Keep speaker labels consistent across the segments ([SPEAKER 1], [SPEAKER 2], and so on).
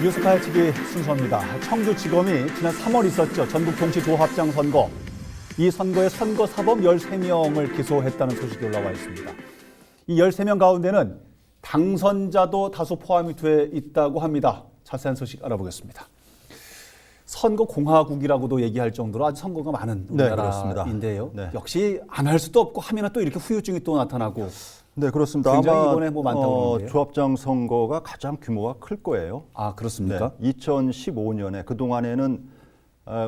[SPEAKER 1] 뉴스 파헤치기 순서입니다. 청주지검이 지난 3월 있었죠. 전국 동시조합장 선거. 이 선거에 선거사범 13명을 기소했다는 소식이 올라와 있습니다. 이 13명 가운데는 당선자도 다수 포함이 돼 있다고 합니다. 자세한 소식 알아보겠습니다. 선거 공화국이라고도 얘기할 정도로 아주 선거가 많은 우리나라인데요.
[SPEAKER 2] 네.
[SPEAKER 1] 역시 안 할 수도 없고 하면 또 이렇게 후유증이 또 나타나고.
[SPEAKER 2] 네, 그렇습니다.
[SPEAKER 1] 굉장히
[SPEAKER 2] 아마
[SPEAKER 1] 이번에 뭐 많다고 그러는데요.
[SPEAKER 2] 조합장 선거가 가장 규모가 클 거예요.
[SPEAKER 1] 아, 그렇습니까?
[SPEAKER 2] 네, 2015년에 그동안에는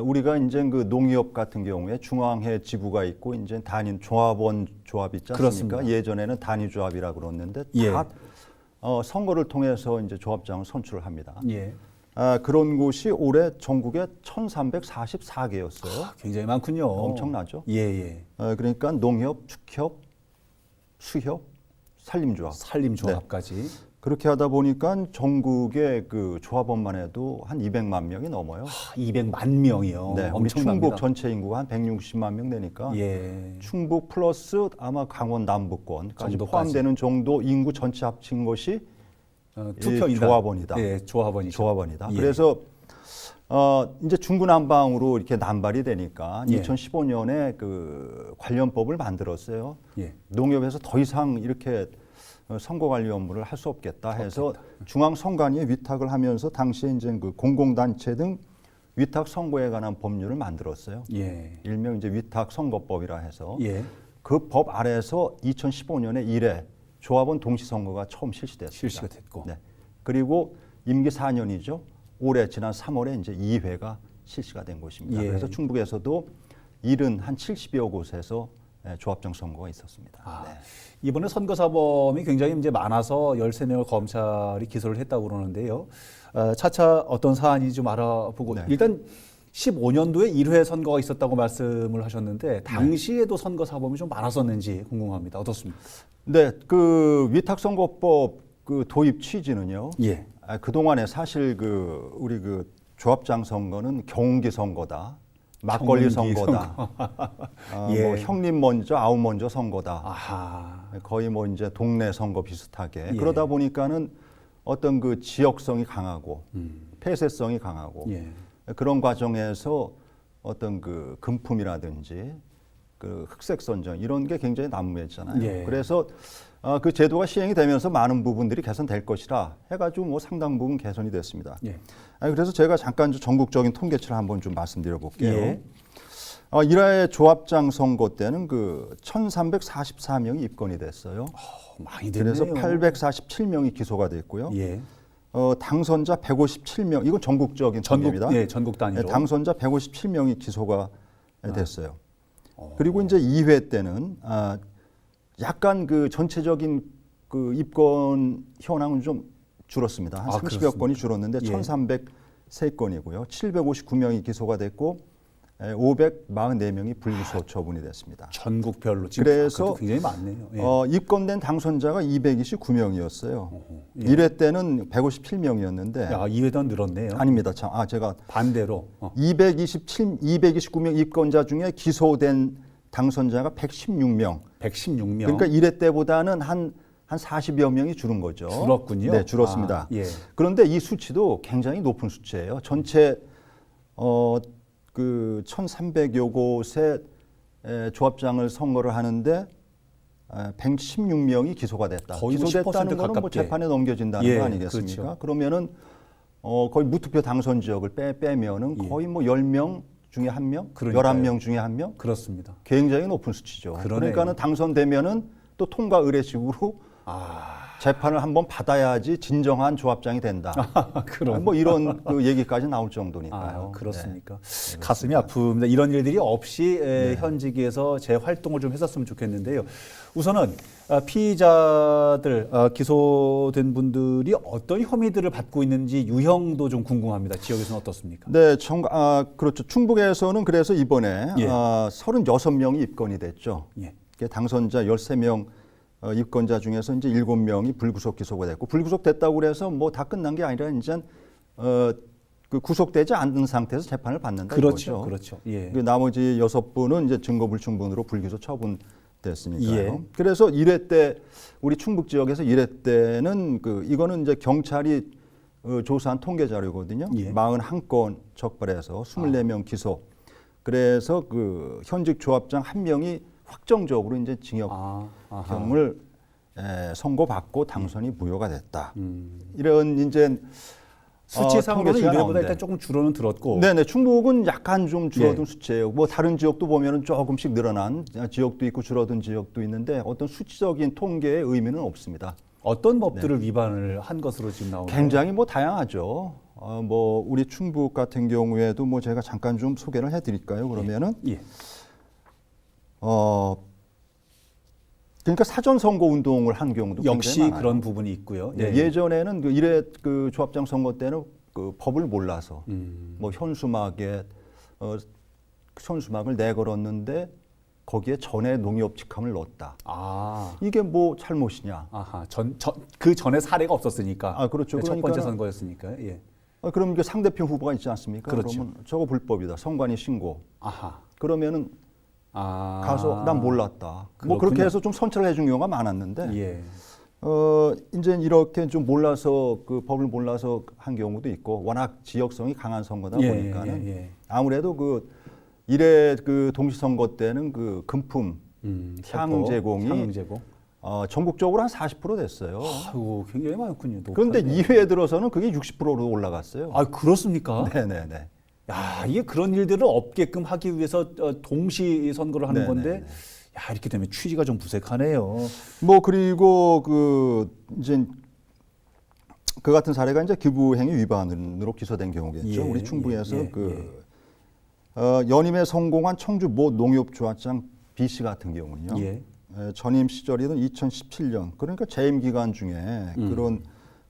[SPEAKER 2] 우리가 이제 그 농협 같은 경우에 중앙회 지부가 있고 이제 단위 조합원 조합이 있지 않습니까?
[SPEAKER 1] 그렇습니다.
[SPEAKER 2] 예전에는 단위 조합이라고 그랬는데
[SPEAKER 1] 예.
[SPEAKER 2] 다 선거를 통해서 이제 조합장을 선출을 합니다.
[SPEAKER 1] 예.
[SPEAKER 2] 그런 곳이 올해 전국에 1,344개였어요.
[SPEAKER 1] 굉장히 많군요.
[SPEAKER 2] 엄청나죠?
[SPEAKER 1] 예, 예.
[SPEAKER 2] 그러니까 농협, 축협, 수협, 산림조합.
[SPEAKER 1] 산림조합까지.
[SPEAKER 2] 그렇게 하다 보니까 전국의 그 조합원만 해도 한 200만 명이 넘어요.
[SPEAKER 1] 200만 명이요.
[SPEAKER 2] 네, 우리
[SPEAKER 1] 엄청납니다.
[SPEAKER 2] 충북 전체 인구가 한 160만 명 되니까
[SPEAKER 1] 예.
[SPEAKER 2] 충북 플러스 아마 강원 남부권까지
[SPEAKER 1] 정도까지.
[SPEAKER 2] 포함되는 정도 인구 전체 합친 것이
[SPEAKER 1] 투표인단.
[SPEAKER 2] 조합원이다.
[SPEAKER 1] 예, 조합원이죠.
[SPEAKER 2] 조합원이다.
[SPEAKER 1] 예.
[SPEAKER 2] 그래서 이제 중구난방으로 이렇게 남발이 되니까
[SPEAKER 1] 예.
[SPEAKER 2] 2015년에 그 관련법을 만들었어요.
[SPEAKER 1] 예.
[SPEAKER 2] 농협에서 더 이상 이렇게 선거 관리 업무를 할 수 없겠다 해서 중앙선관위에 위탁을 하면서 당시에 이제 그 공공단체 등 위탁 선거에 관한 법률을 만들었어요.
[SPEAKER 1] 예.
[SPEAKER 2] 일명 이제 위탁 선거법이라 해서
[SPEAKER 1] 예.
[SPEAKER 2] 그 법 아래에서 2015년에 1회 조합원 동시 선거가 처음 실시됐습니다.
[SPEAKER 1] 실시가 됐고.
[SPEAKER 2] 네. 그리고 임기 4년이죠. 올해 지난 3월에 이제 2회가 실시가 된 것입니다.
[SPEAKER 1] 예.
[SPEAKER 2] 그래서 충북에서도 70한 70여 곳에서 조합장 선거가 있었습니다.
[SPEAKER 1] 아,
[SPEAKER 2] 네.
[SPEAKER 1] 이번에 선거사범이 굉장히 이제 많아서 13명을 검찰이 기소를 했다고 그러는데요. 차차 어떤 사안인지 좀 알아보고
[SPEAKER 2] 네.
[SPEAKER 1] 일단 15년도에 1회 선거가 있었다고 말씀을 하셨는데 당시에도 선거사범이 좀 많았었는지 궁금합니다. 어떻습니까?
[SPEAKER 2] 네, 그 위탁선거법 그 도입 취지는요.
[SPEAKER 1] 예.
[SPEAKER 2] 그동안에 사실 그 우리 그 조합장 선거는 경운기 선거다. 막걸리
[SPEAKER 1] 경운기
[SPEAKER 2] 선거다.
[SPEAKER 1] 예.
[SPEAKER 2] 뭐 형님 먼저 아우 먼저 선거다.
[SPEAKER 1] 아하.
[SPEAKER 2] 거의 뭐 이제 동네 선거 비슷하게.
[SPEAKER 1] 예.
[SPEAKER 2] 그러다 보니까는 어떤 그 지역성이 강하고 폐쇄성이 강하고
[SPEAKER 1] 예.
[SPEAKER 2] 그런 과정에서 어떤 그 금품이라든지 그 흑색 선정 이런 게 굉장히 난무했잖아요.
[SPEAKER 1] 예.
[SPEAKER 2] 그래서 그 제도가 시행이 되면서 많은 부분들이 개선될 것이라 해가지고 뭐 상당 부분 개선이 됐습니다.
[SPEAKER 1] 예.
[SPEAKER 2] 그래서 제가 잠깐 전국적인 통계치를 한번 좀 말씀드려 볼게요.
[SPEAKER 1] 예.
[SPEAKER 2] 1회 조합장 선거 때는 그 1,344명이 입건이 됐어요.
[SPEAKER 1] 많이 됐네요.
[SPEAKER 2] 그래서 847명이 기소가 됐고요.
[SPEAKER 1] 예.
[SPEAKER 2] 당선자 157명, 이건 전국적인 통계입니다.
[SPEAKER 1] 예, 전국 단위로.
[SPEAKER 2] 당선자 157명이 기소가 됐어요. 그리고 이제 2회 때는 약간 그 전체적인 그 입건 현황은 좀 줄었습니다. 한 30여
[SPEAKER 1] 그렇습니까?
[SPEAKER 2] 건이 줄었는데
[SPEAKER 1] 예.
[SPEAKER 2] 1,303건이고요. 759명이 기소가 됐고 544명이 불구속 처분이 됐습니다.
[SPEAKER 1] 전국별로 지금
[SPEAKER 2] 그래서
[SPEAKER 1] 그것도 굉장히 많네요. 예.
[SPEAKER 2] 입건된 당선자가 229명이었어요.
[SPEAKER 1] 예.
[SPEAKER 2] 1회 때는 157명이었는데
[SPEAKER 1] 야, 2회도 늘었네요.
[SPEAKER 2] 아닙니다. 참, 제가
[SPEAKER 1] 반대로.
[SPEAKER 2] 229명 입건자 중에 기소된 당선자가 116명.
[SPEAKER 1] 116명.
[SPEAKER 2] 그러니까 1회 때보다는 한 40여 명이 줄은 거죠.
[SPEAKER 1] 줄었군요.
[SPEAKER 2] 네, 줄었습니다.
[SPEAKER 1] 예.
[SPEAKER 2] 그런데 이 수치도 굉장히 높은 수치예요. 전체 그 1,300여 곳에 조합장을 선거를 하는데 116명이 기소가 됐다.
[SPEAKER 1] 거의 뭐
[SPEAKER 2] 기소됐다는
[SPEAKER 1] 10%
[SPEAKER 2] 거는 뭐
[SPEAKER 1] 가깝게.
[SPEAKER 2] 재판에 넘겨진다는
[SPEAKER 1] 예,
[SPEAKER 2] 거 아니겠습니까?
[SPEAKER 1] 그렇죠.
[SPEAKER 2] 그러면은 거의 무투표 당선 지역을 빼면은 거의 뭐 10명 중에 1명,
[SPEAKER 1] 그러니까요.
[SPEAKER 2] 11명 중에 1명,
[SPEAKER 1] 그렇습니다.
[SPEAKER 2] 굉장히 높은 수치죠.
[SPEAKER 1] 그러네요.
[SPEAKER 2] 그러니까는 당선되면은 또 통과 의례식으로 재판을 한번 받아야지 진정한 조합장이 된다.
[SPEAKER 1] 그럼.
[SPEAKER 2] 뭐 이런 그 얘기까지 나올 정도니까요.
[SPEAKER 1] 그렇습니까?
[SPEAKER 2] 네.
[SPEAKER 1] 가슴이 아픕니다. 이런 일들이 없이 현직에서 제 활동을 좀 했었으면 좋겠는데요. 우선은 피의자들, 기소된 분들이 어떤 혐의들을 받고 있는지 유형도 좀 궁금합니다. 지역에서는 어떻습니까?
[SPEAKER 2] 네, 그렇죠. 충북에서는 그래서 이번에
[SPEAKER 1] 예.
[SPEAKER 2] 36명이 입건이 됐죠.
[SPEAKER 1] 예.
[SPEAKER 2] 당선자 13명 입건자 중에서 이제 7명이 불구속 기소가 됐고, 불구속 됐다고 그래서 뭐 다 끝난 게 아니라 이제 그 구속되지 않는 상태에서 재판을 받는다
[SPEAKER 1] 그렇죠.
[SPEAKER 2] 이거죠.
[SPEAKER 1] 그렇죠. 예.
[SPEAKER 2] 그 나머지 6분은 이제 증거불충분으로 불기소 처분됐으니까요.
[SPEAKER 1] 예.
[SPEAKER 2] 그래서 1회 때 우리 충북 지역에서 1회 때는 이거는 이제 경찰이 조사한 통계 자료거든요.
[SPEAKER 1] 예.
[SPEAKER 2] 41건 적발해서 24명 기소. 그래서 그 현직 조합장 한 명이 확정적으로 이제 징역형을 선고받고 당선이 무효가 됐다. 이런 이제
[SPEAKER 1] 수치상으로는
[SPEAKER 2] 통계치가
[SPEAKER 1] 이번보다
[SPEAKER 2] 나오는데.
[SPEAKER 1] 일단 조금 줄어는 들었고.
[SPEAKER 2] 네네, 충북은 약간 좀 줄어든
[SPEAKER 1] 예.
[SPEAKER 2] 수치예요. 뭐 다른 지역도 보면은 조금씩 늘어난 지역도 있고 줄어든 지역도 있는데 어떤 수치적인 통계의 의미는 없습니다.
[SPEAKER 1] 어떤 법들을 위반을 한 것으로 지금 나오나요?
[SPEAKER 2] 굉장히 뭐 다양하죠. 뭐 우리 충북 같은 경우에도 뭐 제가 잠깐 좀 소개를 해드릴까요? 그러면은
[SPEAKER 1] 예.
[SPEAKER 2] 그러니까 사전 선거 운동을 한 경우도
[SPEAKER 1] 역시
[SPEAKER 2] 굉장히 많아요.
[SPEAKER 1] 그런 부분이 있고요.
[SPEAKER 2] 네, 예전에는 그 일회 그 조합장 선거 때는 그 법을 몰라서 뭐 현수막에 현수막을 내걸었는데 거기에 전에 농협 직함을 넣었다.
[SPEAKER 1] 아,
[SPEAKER 2] 이게 뭐 잘못이냐?
[SPEAKER 1] 아하. 그 전에 사례가 없었으니까.
[SPEAKER 2] 아, 그렇죠.
[SPEAKER 1] 첫 번째
[SPEAKER 2] 그러니까는-
[SPEAKER 1] 선거였으니까. 예.
[SPEAKER 2] 그럼 이게 상대편 후보가 있지 않습니까?
[SPEAKER 1] 그렇죠.
[SPEAKER 2] 그러면 저거 불법이다. 선관위 신고.
[SPEAKER 1] 아하.
[SPEAKER 2] 그러면은
[SPEAKER 1] 아.
[SPEAKER 2] 가서 난 몰랐다. 뭐
[SPEAKER 1] 그렇군요.
[SPEAKER 2] 그렇게 해서 좀 선처를 해준 경우가 많았는데
[SPEAKER 1] 예.
[SPEAKER 2] 이제 이렇게 좀 몰라서 그 법을 몰라서 한 경우도 있고 워낙 지역성이 강한 선거다 보니까는
[SPEAKER 1] 예.
[SPEAKER 2] 아무래도 그 일회 그 동시 선거 때는 그 금품 향응 제공이
[SPEAKER 1] 향응 제공.
[SPEAKER 2] 전국적으로 한 40% 됐어요.
[SPEAKER 1] 아이고, 굉장히 많군요.
[SPEAKER 2] 그런데
[SPEAKER 1] 높았네.
[SPEAKER 2] 2회에 들어서는 그게 60%로 올라갔어요.
[SPEAKER 1] 아, 그렇습니까?
[SPEAKER 2] 네네네.
[SPEAKER 1] 야, 이게 그런 일들을 없게끔 하기 위해서 동시 선거를 하는
[SPEAKER 2] 네네네.
[SPEAKER 1] 건데, 야, 이렇게 되면 취지가 좀 무색하네요.
[SPEAKER 2] 뭐 그리고 그 이제 그 같은 사례가 이제 기부행위 위반으로 기소된 경우겠죠.
[SPEAKER 1] 예,
[SPEAKER 2] 우리 충북에서
[SPEAKER 1] 예,
[SPEAKER 2] 그 연임에 성공한 청주 모 농협조합장 B 씨 같은 경우는요.
[SPEAKER 1] 예.
[SPEAKER 2] 전임 시절이던 2017년 그러니까 재임 기간 중에 그런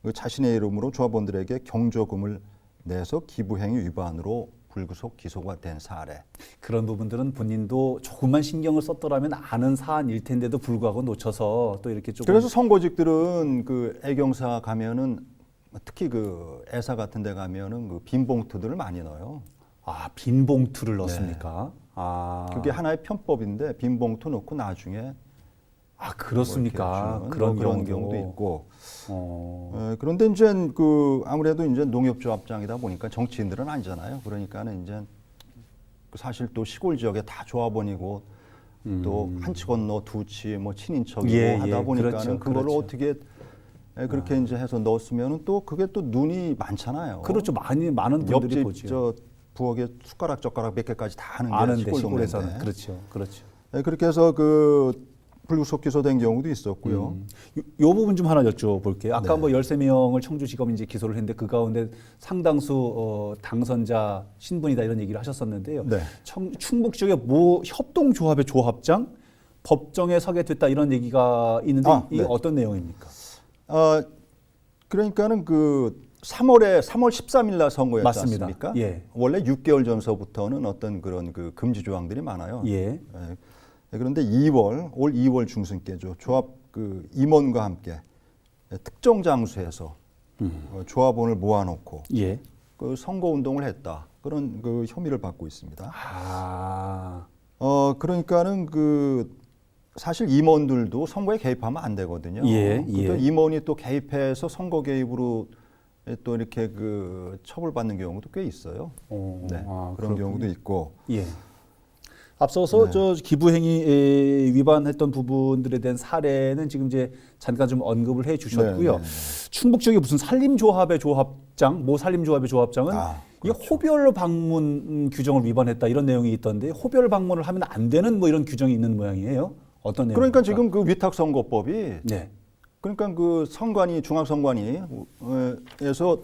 [SPEAKER 2] 그 자신의 이름으로 조합원들에게 경조금을 내서 기부행위 위반으로 불구속 기소가 된 사례.
[SPEAKER 1] 그런 부분들은 본인도 조금만 신경을 썼더라면 아는 사안일 텐데도 불구하고 놓쳐서 또 이렇게 조금.
[SPEAKER 2] 그래서 선거직들은 그 애경사 가면은 특히 그 애사 같은 데 가면은 그 빈 봉투들을 많이 넣어요.
[SPEAKER 1] 아, 빈 봉투를 넣습니까? 아.
[SPEAKER 2] 그게 하나의 편법인데 빈 봉투 넣고 나중에
[SPEAKER 1] 아, 그렇습니까?
[SPEAKER 2] 뭐 이렇게
[SPEAKER 1] 그런
[SPEAKER 2] 주는
[SPEAKER 1] 경우도
[SPEAKER 2] 경우도 있고.
[SPEAKER 1] 어.
[SPEAKER 2] 그런데 이제 그 아무래도 이제 농협조합장이다 보니까 정치인들은 아니잖아요. 그러니까는 이제 사실 또 시골 지역에 다 조합원이고 또 한 치 건너 두 치 뭐 친인척이고
[SPEAKER 1] 예,
[SPEAKER 2] 하다
[SPEAKER 1] 예,
[SPEAKER 2] 보니까는
[SPEAKER 1] 그렇죠,
[SPEAKER 2] 그거를
[SPEAKER 1] 그렇죠.
[SPEAKER 2] 어떻게 그렇게 이제 해서 넣었으면은 또 그게 또 눈이 많잖아요.
[SPEAKER 1] 그렇죠. 많은 분들이
[SPEAKER 2] 옆집
[SPEAKER 1] 보죠.
[SPEAKER 2] 저 부엌에 숟가락 젓가락 몇 개까지 다 하는 게
[SPEAKER 1] 아는데
[SPEAKER 2] 시골
[SPEAKER 1] 시골에서는
[SPEAKER 2] 동네인데.
[SPEAKER 1] 그렇죠.
[SPEAKER 2] 그렇게 해서 그 불구속 기소된 경우도 있었고요.
[SPEAKER 1] 요 부분 좀 하나 여쭤볼게요. 아까
[SPEAKER 2] 네.
[SPEAKER 1] 뭐 13명을 청주지검이 이제 기소를 했는데 그 가운데 상당수 당선자 신분이다 이런 얘기를 하셨었는데요.
[SPEAKER 2] 네.
[SPEAKER 1] 충북 지역의 모 협동조합의 조합장 법정에 서게 됐다 이런 얘기가 있는데 이게
[SPEAKER 2] 네.
[SPEAKER 1] 어떤 내용입니까?
[SPEAKER 2] 그러니까는 그 3월 13일 날 선거였지
[SPEAKER 1] 맞습니다.
[SPEAKER 2] 않습니까?
[SPEAKER 1] 예.
[SPEAKER 2] 원래 6개월 전서부터는 어떤 그런 그 금지 조항들이 많아요.
[SPEAKER 1] 예.
[SPEAKER 2] 그런데 올 2월 중순께죠. 조합 그 임원과 함께 특정 장소에서 조합원을 모아놓고
[SPEAKER 1] 예.
[SPEAKER 2] 그 선거 운동을 했다. 그런 그 혐의를 받고 있습니다.
[SPEAKER 1] 아.
[SPEAKER 2] 그러니까는 그 사실 임원들도 선거에 개입하면 안 되거든요.
[SPEAKER 1] 예,
[SPEAKER 2] 또
[SPEAKER 1] 예.
[SPEAKER 2] 임원이 또 개입해서 선거 개입으로 또 이렇게 그 처벌받는 경우도 꽤 있어요.
[SPEAKER 1] 오,
[SPEAKER 2] 네,
[SPEAKER 1] 아,
[SPEAKER 2] 그런
[SPEAKER 1] 그렇군요.
[SPEAKER 2] 경우도 있고.
[SPEAKER 1] 예. 앞서서
[SPEAKER 2] 네.
[SPEAKER 1] 저 기부행위 위반했던 부분들에 대한 사례는 지금 이제 잠깐 좀 언급을 해 주셨고요.
[SPEAKER 2] 네.
[SPEAKER 1] 충북 지역에 무슨 산림조합의 조합장, 모 산림조합의 조합장은 이게
[SPEAKER 2] 그렇죠.
[SPEAKER 1] 호별 방문 규정을 위반했다 이런 내용이 있던데 호별 방문을 하면 안 되는 뭐 이런 규정이 있는 모양이에요. 어떤 내용?
[SPEAKER 2] 그러니까 지금 그 위탁선거법이
[SPEAKER 1] 네.
[SPEAKER 2] 그러니까 그 선관위 중앙선관위에서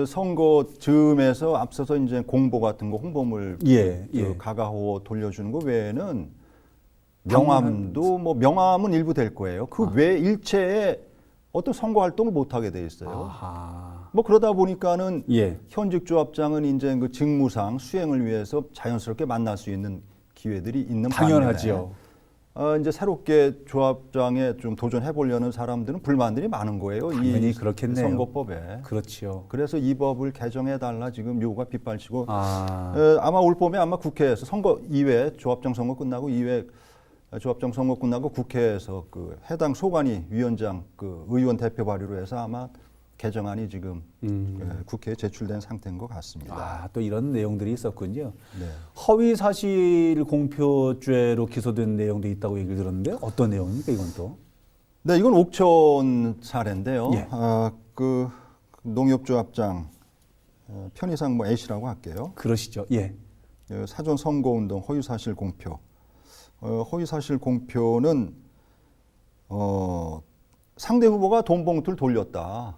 [SPEAKER 2] 선거 즈음에서 앞서서 이제 공보 같은 거 홍보물
[SPEAKER 1] 예,
[SPEAKER 2] 그
[SPEAKER 1] 예.
[SPEAKER 2] 가가호 돌려주는 거 외에는 명함도 뭐 명함은 일부 될 거예요. 그 외 일체에 어떤 선거 활동을 못 하게 돼 있어요.
[SPEAKER 1] 아하.
[SPEAKER 2] 뭐 그러다 보니까는
[SPEAKER 1] 예.
[SPEAKER 2] 현직 조합장은 이제 그 직무상 수행을 위해서 자연스럽게 만날 수 있는 기회들이 있는
[SPEAKER 1] 당연하지요.
[SPEAKER 2] 반면에 이제 새롭게 조합장에 좀 도전해 보려는 사람들은 불만들이 많은 거예요.
[SPEAKER 1] 당연히
[SPEAKER 2] 이
[SPEAKER 1] 그렇겠네요.
[SPEAKER 2] 선거법에.
[SPEAKER 1] 그렇죠.
[SPEAKER 2] 그래서 이 법을 개정해 달라 지금 요구가 빗발치고
[SPEAKER 1] 아.
[SPEAKER 2] 아마 올 봄에 아마 국회에서 선거 2회 조합장 선거 끝나고 2회 조합장 선거 끝나고 국회에서 그 해당 소관위 위원장 그 의원 대표 발의로 해서 아마 개정안이 지금 국회에 제출된 상태인 것 같습니다.
[SPEAKER 1] 아, 또 이런 내용들이 있었군요.
[SPEAKER 2] 네.
[SPEAKER 1] 허위 사실 공표죄로 기소된 내용도 있다고 얘기를 들었는데 어떤 내용입니까, 이건 또?
[SPEAKER 2] 네, 이건 옥천 사례인데요.
[SPEAKER 1] 예.
[SPEAKER 2] 그 농협조합장 편의상 뭐 A씨라고 할게요.
[SPEAKER 1] 그러시죠. 예.
[SPEAKER 2] 사전 선거운동 허위사실 공표. 허위사실 공표는 상대 후보가 돈 봉투를 돌렸다.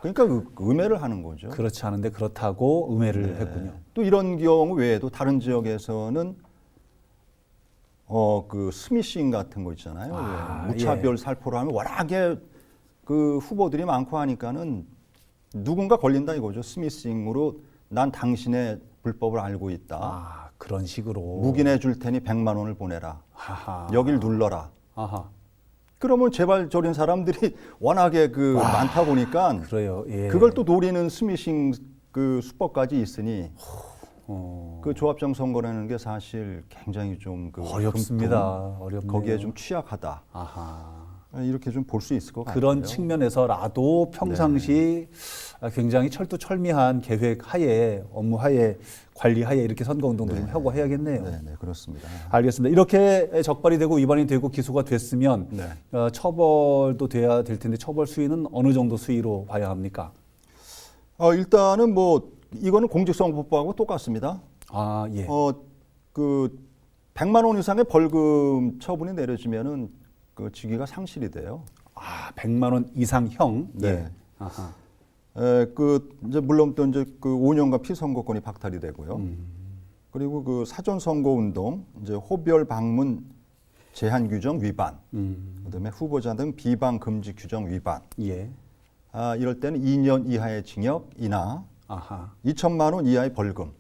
[SPEAKER 2] 그러니까 음해를 하는 거죠.
[SPEAKER 1] 그렇지 않은데 그렇다고 음해를 했군요.
[SPEAKER 2] 또 이런 경우 외에도 다른 지역에서는 그 스미싱 같은 거 있잖아요. 무차별 살포를 하면 워낙에 그 후보들이 많고 하니까는 누군가 걸린다 이거죠. 스미싱으로 난 당신의 불법을 알고 있다.
[SPEAKER 1] 아, 그런 식으로.
[SPEAKER 2] 묵인해 줄 테니 100만 원을 보내라.
[SPEAKER 1] 하하.
[SPEAKER 2] 여길 눌러라.
[SPEAKER 1] 아하.
[SPEAKER 2] 그러면 제발 저런 사람들이 워낙에 많다 보니까
[SPEAKER 1] 그래요. 예.
[SPEAKER 2] 그걸 또 노리는 스미싱 그 수법까지 있으니 그 조합장 선거라는 게 사실 굉장히 좀
[SPEAKER 1] 어렵습니다. 어렵네요.
[SPEAKER 2] 거기에 좀 취약하다.
[SPEAKER 1] 아하.
[SPEAKER 2] 이렇게 좀 볼 수 있을 것 같아요.
[SPEAKER 1] 그런 측면에서라도 평상시 굉장히 철두철미한 계획 하에, 업무 하에, 관리 하에 이렇게 선거운동도 좀 하고 해야겠네요.
[SPEAKER 2] 네, 그렇습니다.
[SPEAKER 1] 알겠습니다. 이렇게 적발이 되고 위반이 되고 기소가 됐으면
[SPEAKER 2] 네.
[SPEAKER 1] 처벌도 돼야 될 텐데 처벌 수위는 어느 정도 수위로 봐야 합니까?
[SPEAKER 2] 일단은 뭐 이거는 공직선거법하고 똑같습니다.
[SPEAKER 1] 아, 예.
[SPEAKER 2] 그 100만 원 이상의 벌금 처분이 내려지면은 그 직위가 상실이 돼요.
[SPEAKER 1] 아, 100만 원 이상형.
[SPEAKER 2] 네.
[SPEAKER 1] 예. 아하.
[SPEAKER 2] 이제 물론 또 이제 그 5년간 피선거권이 박탈이 되고요. 그리고 그 사전 선거 운동, 이제 호별 방문 제한 규정 위반, 그다음에 후보자 등 비방 금지 규정 위반.
[SPEAKER 1] 예.
[SPEAKER 2] 이럴 때는 2년 이하의 징역이나
[SPEAKER 1] 아하.
[SPEAKER 2] 2천만 원 이하의 벌금.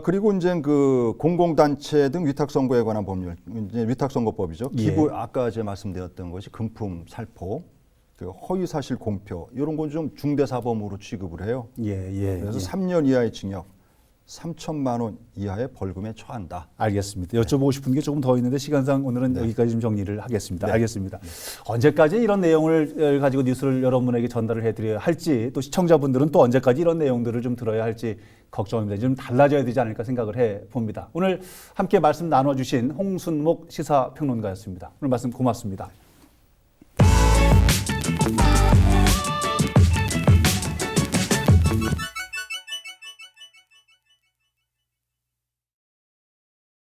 [SPEAKER 2] 그리고 이제 그 공공단체 등 위탁선거에 관한 법률, 이제 위탁선거법이죠.
[SPEAKER 1] 예.
[SPEAKER 2] 기부 아까 제가 말씀드렸던 것이 금품 살포, 그 허위사실 공표 이런 건 좀 중대사범으로 취급을 해요.
[SPEAKER 1] 예.
[SPEAKER 2] 그래서 3년 이하의 징역, 3천만 원 이하의 벌금에 처한다.
[SPEAKER 1] 알겠습니다. 여쭤보고 싶은 게 조금 더 있는데 시간상 오늘은 여기까지 좀 정리를 하겠습니다.
[SPEAKER 2] 네.
[SPEAKER 1] 알겠습니다. 언제까지 이런 내용을 가지고 뉴스를 여러분에게 전달을 해드려야 할지, 또 시청자분들은 또 언제까지 이런 내용들을 좀 들어야 할지 걱정입니다. 좀 달라져야 되지 않을까 생각을 해봅니다. 오늘 함께 말씀 나눠주신 홍순목 시사평론가였습니다. 오늘 말씀 고맙습니다.